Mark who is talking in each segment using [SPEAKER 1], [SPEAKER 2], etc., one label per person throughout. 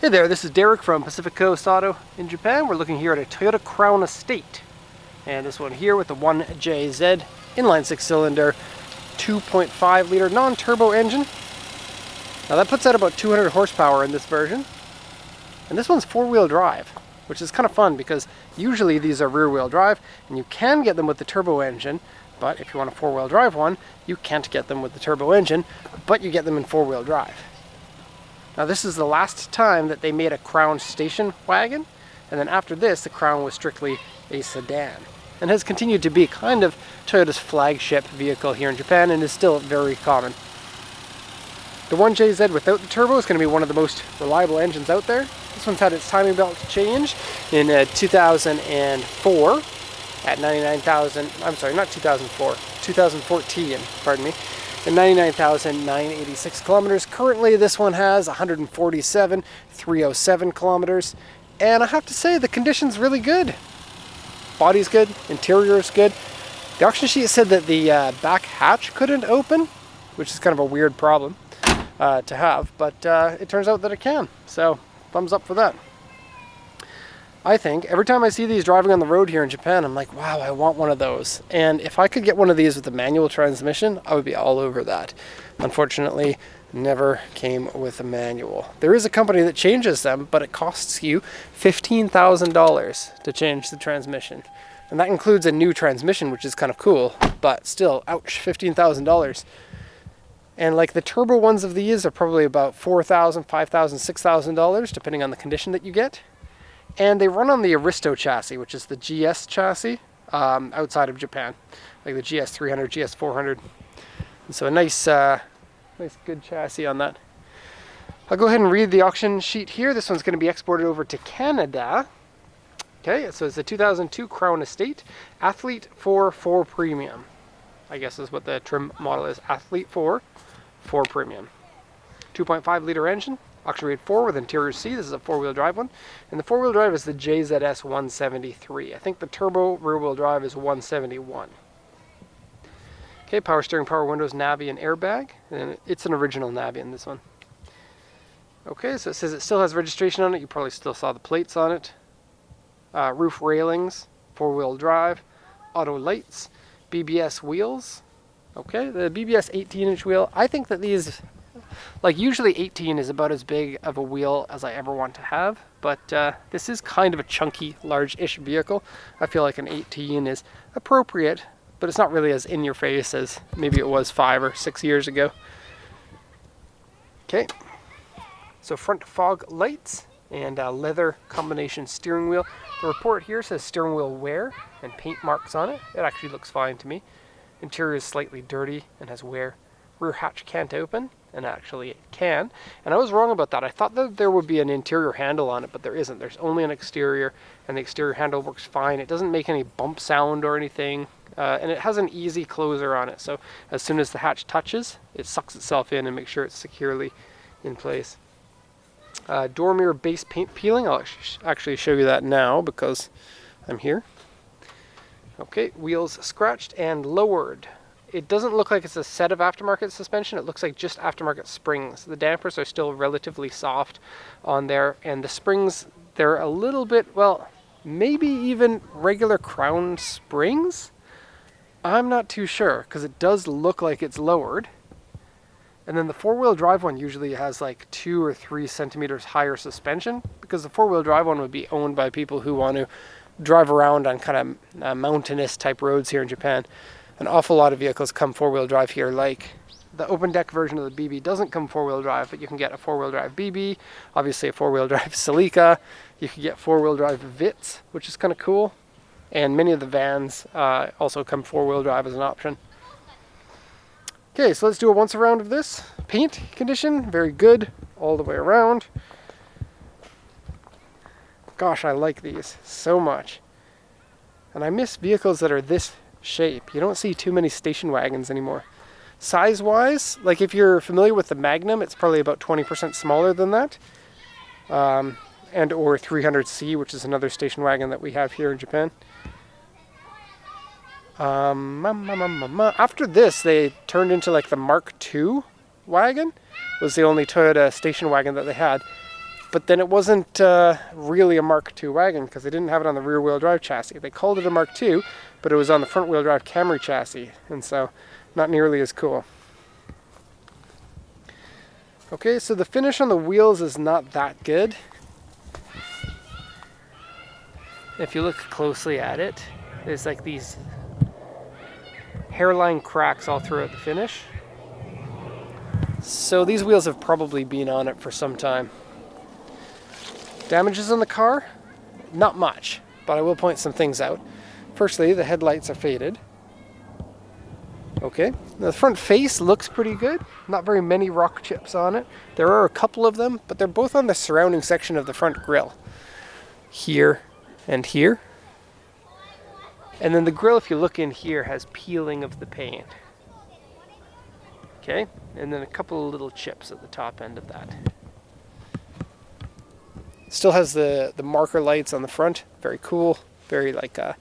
[SPEAKER 1] Hey there, this is Derek from Pacific Coast Auto in Japan. We're looking here at a Toyota Crown Estate. And this one here with the 1JZ inline 6-cylinder 2.5 liter non-turbo engine. Now that puts out about 200 horsepower in this version. And this one's 4-wheel drive, which is kind of fun because usually these are rear-wheel drive and you can get them with the turbo engine, but if you want a 4-wheel drive one, you can't get them with the turbo engine, but you get them in 4-wheel drive. Now this is the last time that they made a Crown station wagon, and then after this the Crown was strictly a sedan, and has continued to be kind of Toyota's flagship vehicle here in Japan and is still very common. The 1JZ without the turbo is going to be one of the most reliable engines out there. This one's had its timing belt changed in 2004 at 99,000, I'm sorry, not 2004, 2014, pardon me. And 99,986 kilometers. Currently this one has 147,307 kilometers. And I have to say the condition's really good. Body's good, interior is good. The auction sheet said that the back hatch couldn't open, which is kind of a weird problem to have, but it turns out that it can. So thumbs up for that. I think every time I see these driving on the road here in Japan, I'm like, wow, I want one of those. And if I could get one of these with a manual transmission, I would be all over that. Unfortunately, never came with a manual. There is a company that changes them, but it costs you $15,000 to change the transmission. And that includes a new transmission, which is kind of cool, but still, ouch, $15,000. And like the turbo ones of these are probably about $4,000, $5,000, $6,000, depending on the condition that you get. And they run on the Aristo chassis, which is the GS chassis outside of Japan, like the GS 300, GS 400. And so a nice good chassis on that. I'll go ahead and read the auction sheet here. This one's going to be exported over to Canada. Okay, so it's a 2002 Crown Estate, Athlete 4 Premium. I guess is what the trim model is, Athlete 4 Premium. 2.5 liter engine. Auction rate 4 with interior C. This is a 4-wheel drive one. And the 4-wheel drive is the JZS 173. I think the turbo rear-wheel drive is 171. Okay, power steering, power windows, Navi, and airbag. And it's an original Navi in this one. Okay, so it says it still has registration on it. You probably still saw the plates on it. Roof railings, 4-wheel drive, auto lights, BBS wheels. Okay, the BBS 18-inch wheel. I think that these... Like usually 18 is about as big of a wheel as I ever want to have, but this is kind of a chunky, large-ish vehicle. I feel like an 18 is appropriate, but it's not really as in your face as maybe it was 5 or 6 years ago. Okay, so front fog lights and leather combination steering wheel. The report here says steering wheel wear and paint marks on it. It actually looks fine to me. Interior is slightly dirty and has wear. Rear hatch can't open. And actually it can. And I was wrong about that. I thought that there would be an interior handle on it, but there isn't. There's only an exterior, and the exterior handle works fine. It doesn't make any bump sound or anything, and it has an easy closer on it. So as soon as the hatch touches, it sucks itself in and makes sure it's securely in place. Door mirror base paint peeling. I'll actually show you that now because I'm here. Okay, wheels scratched and lowered. It doesn't look like it's a set of aftermarket suspension. It looks like just aftermarket springs. The dampers are still relatively soft on there, and the springs, they're a little bit, well, maybe even regular Crown springs? I'm not too sure, because it does look like it's lowered. And then the 4-wheel drive one usually has like 2 or 3 centimeters higher suspension, because the 4-wheel drive one would be owned by people who want to drive around on kind of mountainous type roads here in Japan. An awful lot of vehicles come 4-wheel drive here, like the open deck version of the BB doesn't come 4-wheel drive, but you can get a 4-wheel drive BB, obviously a 4-wheel drive Celica, you can get 4-wheel drive Vitz, which is kind of cool, and many of the vans also come 4-wheel drive as an option. Okay, so let's do a once around of this. Paint condition, very good all the way around. Gosh, I like these so much. And I miss vehicles that are this shape. You don't see too many station wagons anymore. Size-wise, like if you're familiar with the Magnum, it's probably about 20% smaller than that. And or 300C, which is another station wagon that we have here in Japan. After this, they turned into like the Mark II wagon. Was the only Toyota station wagon that they had. But then it wasn't really a Mark II wagon because they didn't have it on the rear-wheel drive chassis. They called it a Mark II, but it was on the front-wheel drive Camry chassis, and so not nearly as cool. Okay, so the finish on the wheels is not that good. If you look closely at it, there's like these hairline cracks all throughout the finish. So these wheels have probably been on it for some time. Damages on the car? Not much, but I will point some things out. Firstly, the headlights are faded. Okay, now the front face looks pretty good. Not very many rock chips on it. There are a couple of them, but they're both on the surrounding section of the front grille. Here and here. And then the grille, if you look in here, has peeling of the paint. Okay, and then a couple of little chips at the top end of that. Still has the marker lights on the front. Very cool. Very like 80s,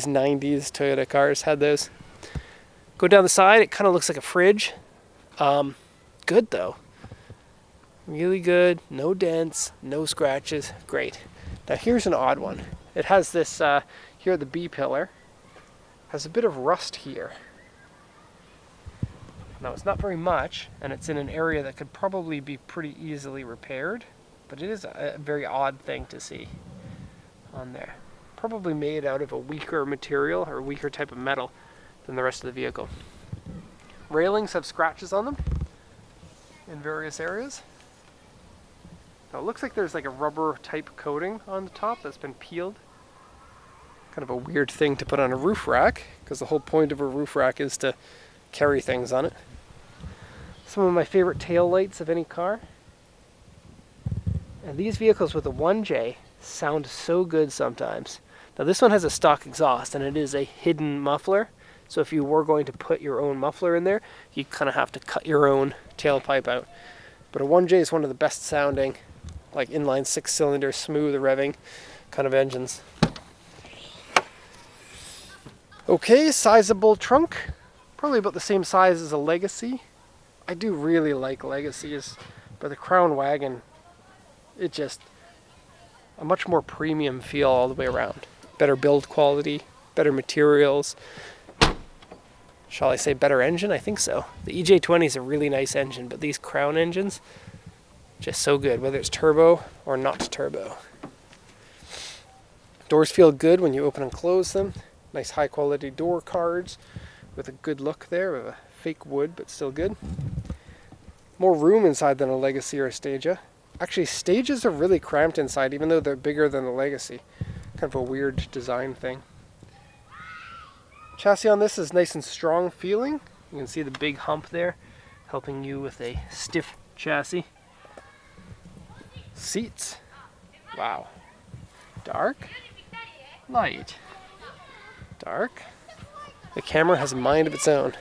[SPEAKER 1] 90s Toyota cars had those. Go down the side, it kind of looks like a fridge. Good though. Really good. No dents, no scratches. Great. Now here's an odd one. It has this, here the B pillar, has a bit of rust here. Now it's not very much, and it's in an area that could probably be pretty easily repaired, but it is a very odd thing to see on there. Probably made out of a weaker material, or a weaker type of metal than the rest of the vehicle. Railings have scratches on them in various areas. Now it looks like there's like a rubber type coating on the top that's been peeled. Kind of a weird thing to put on a roof rack, because the whole point of a roof rack is to carry things on it. Some of my favorite tail lights of any car. And these vehicles with a 1J sound so good sometimes. Now this one has a stock exhaust, and it is a hidden muffler. So if you were going to put your own muffler in there, you kind of have to cut your own tailpipe out. But a 1J is one of the best sounding, like inline 6-cylinder, smooth revving kind of engines. Okay, sizable trunk. Probably about the same size as a Legacy. I do really like Legacies, but the Crown Wagon, it just, a much more premium feel all the way around. Better build quality, better materials. Shall I say better engine? I think so. The EJ20 is a really nice engine, but these Crown engines, just so good, whether it's turbo or not turbo. Doors feel good when you open and close them. Nice high quality door cards with a good look there, with a fake wood, but still good. More room inside than a Legacy or a Stagia. Actually, Stages are really cramped inside, even though they're bigger than the Legacy. Kind of a weird design thing. Chassis on this is nice and strong feeling. You can see the big hump there, helping you with a stiff chassis. Seats. Wow. Dark. Light. Dark. The camera has a mind of its own.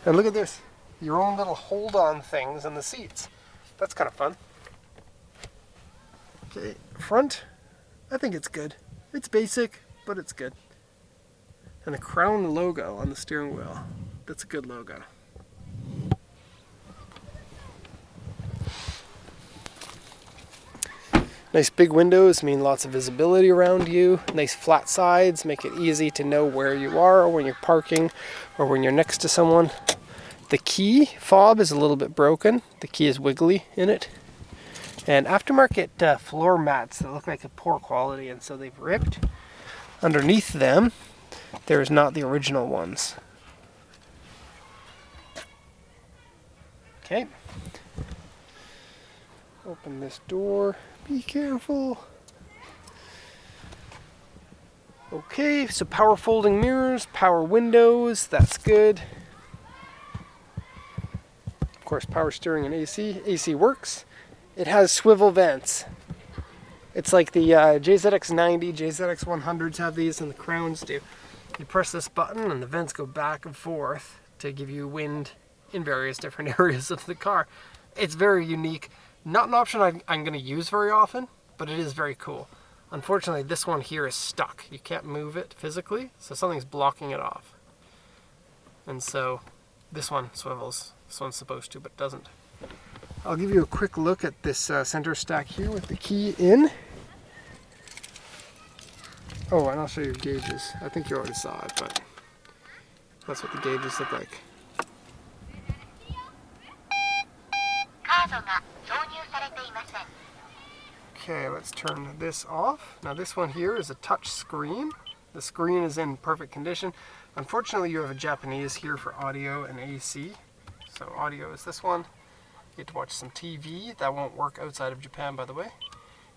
[SPEAKER 1] And look at this. Your own little hold-on things in the seats. That's kind of fun. Okay, front. I think it's good. It's basic, but it's good. And a Crown logo on the steering wheel. That's a good logo. Nice big windows mean lots of visibility around you. Nice flat sides make it easy to know where you are or when you're parking or when you're next to someone. The key fob is a little bit broken. The key is wiggly in it. And aftermarket floor mats that look like a poor quality, and so they've ripped. Underneath them, there's not the original ones. Okay. Open this door. Be careful. Okay, so power folding mirrors, power windows, that's good. Of course, power steering and AC. AC works. It has swivel vents. It's like the JZX90, JZX100s have these, and the Crowns do. You press this button and the vents go back and forth to give you wind in various different areas of the car. It's very unique. Not an option I'm going to use very often, but it is very cool. Unfortunately, this one here is stuck. You can't move it physically, so something's blocking it off. And so this one swivels. This one's supposed to, but doesn't. I'll give you a quick look at this center stack here with the key in. Oh, and I'll show you gauges. I think you already saw it, but that's what the gauges look like. Okay, let's turn this off. Now this one here is a touch screen. The screen is in perfect condition. Unfortunately, you have a Japanese here for audio and AC. So audio is this one. You get to watch some TV. That won't work outside of Japan, by the way.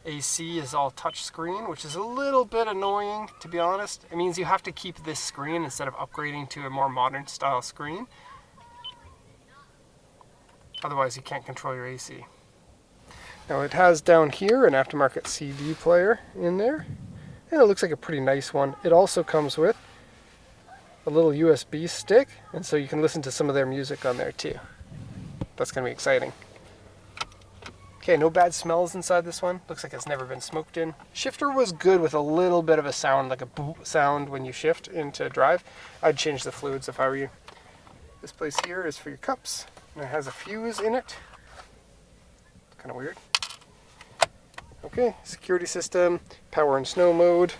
[SPEAKER 1] AC is all touch screen, which is a little bit annoying, to be honest. It means you have to keep this screen instead of upgrading to a more modern style screen. Otherwise, you can't control your AC. Now it has down here an aftermarket CD player in there, and it looks like a pretty nice one. It also comes with a little USB stick, and so you can listen to some of their music on there too. That's going to be exciting. Okay, no bad smells inside this one. Looks like it's never been smoked in. Shifter was good with a little bit of a sound, like a boop sound when you shift into drive. I'd change the fluids if I were you. This place here is for your cups, and it has a fuse in it. It's kind of weird. Okay, security system, power and snow mode.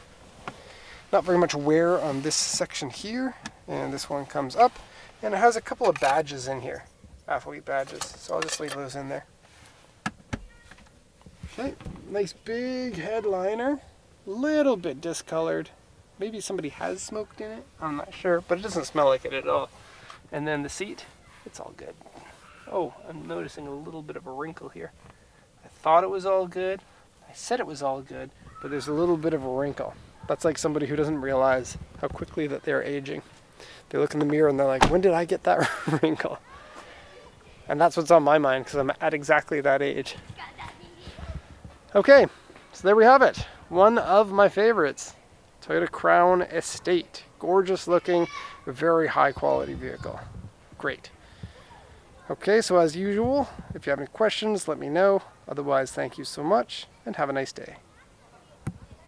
[SPEAKER 1] Not very much wear on this section here, and this one comes up, and it has a couple of badges in here, athlete badges, so I'll just leave those in there. Okay, nice big headliner, little bit discolored. Maybe somebody has smoked in it, I'm not sure, but it doesn't smell like it at all. And then the seat, it's all good. Oh, I'm noticing a little bit of a wrinkle here. I thought it was all good. I said it was all good, but there's a little bit of a wrinkle. That's like somebody who doesn't realize how quickly that they're aging. They look in the mirror and they're like, when did I get that wrinkle? And that's what's on my mind because I'm at exactly that age. Okay, so there we have it. One of my favorites. Toyota Crown Estate. Gorgeous looking, very high quality vehicle. Great. Okay, so as usual, if you have any questions, let me know. Otherwise, thank you so much and have a nice day.